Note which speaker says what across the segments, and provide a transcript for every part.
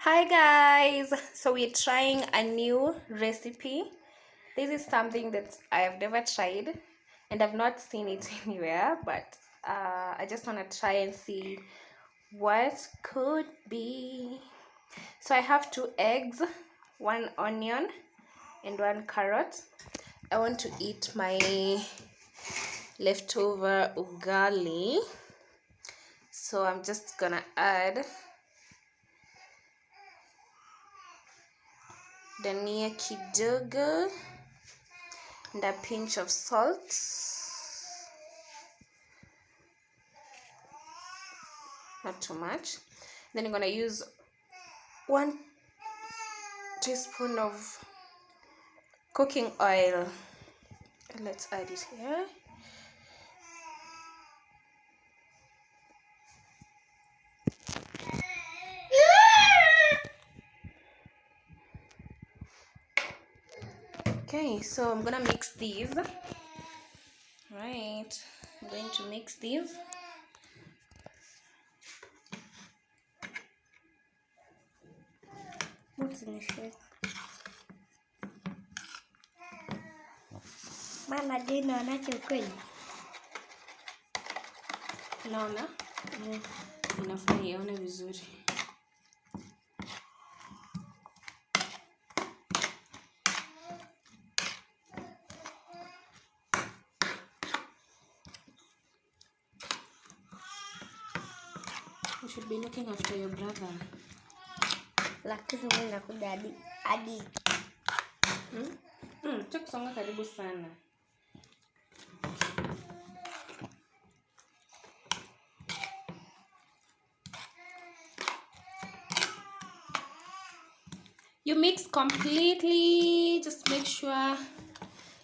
Speaker 1: Hi guys, so we're trying a new recipe. This is something that I have never tried and I've not seen it anywhere, but I just want to try and see what could be. So I have 2 eggs, 1 onion and 1 carrot. I want to eat my leftover ugali, so I'm just gonna add dania kidogo and a pinch of salt. Not too much. Then I'm gonna use 1 teaspoon of cooking oil. Let's add it here. Okay, so I'm gonna mix these. Right, I'm going to mix these.
Speaker 2: What's in this shit? Mama, do you know that you're crazy?
Speaker 1: Unaona? Inafaa ione vizuri. You should be looking after your brother.
Speaker 2: Lakini mimi nakuja hadi.
Speaker 1: Kusonga karibu sana. You mix completely, just make sure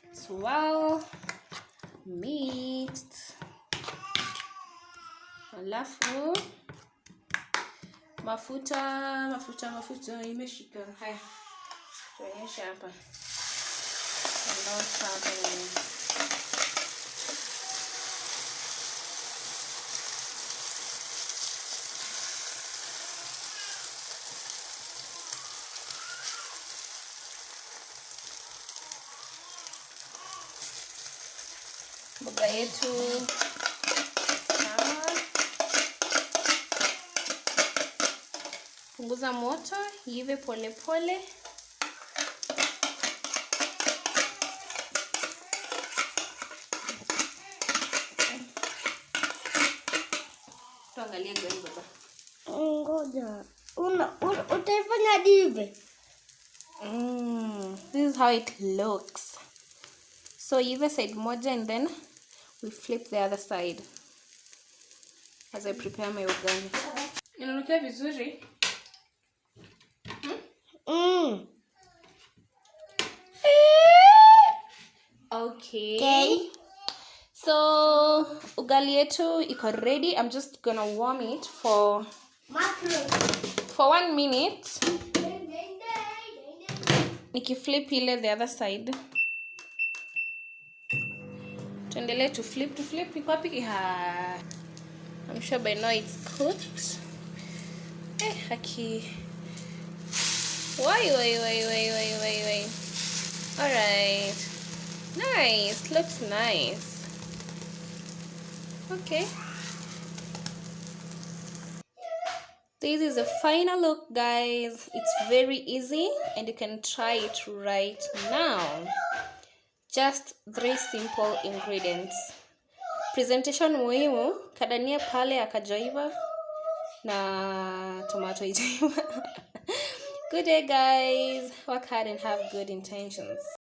Speaker 1: it's well mixed. Alafu mafuta imeshika. Haya, tuonyeshe hapa. What's happening? Mboga yetu sawa. Punguza moto, ive pole pole. Tuangalie gani baba.
Speaker 2: Ngoja. Utaifanya hivi.
Speaker 1: This is how it looks. So ive side moja and then we flip the other side as I prepare my ugali. Inanukia vizuri? Okay. So ugali yetu iko ready. I'm just gonna warm it for 1 minute. Nikiflip ile the other side. Tuendelee to flip. Iko wapi? I'm sure by now it's cooked. Haki. Why. Alright. Nice. Looks nice. Okay. This is the final look, guys. It's very easy and you can try it right now. Just 3 simple ingredients. Presentation muhimu, kadania pale akajaiva na tomato ijaiva. Good day, guys. Work hard and have good intentions.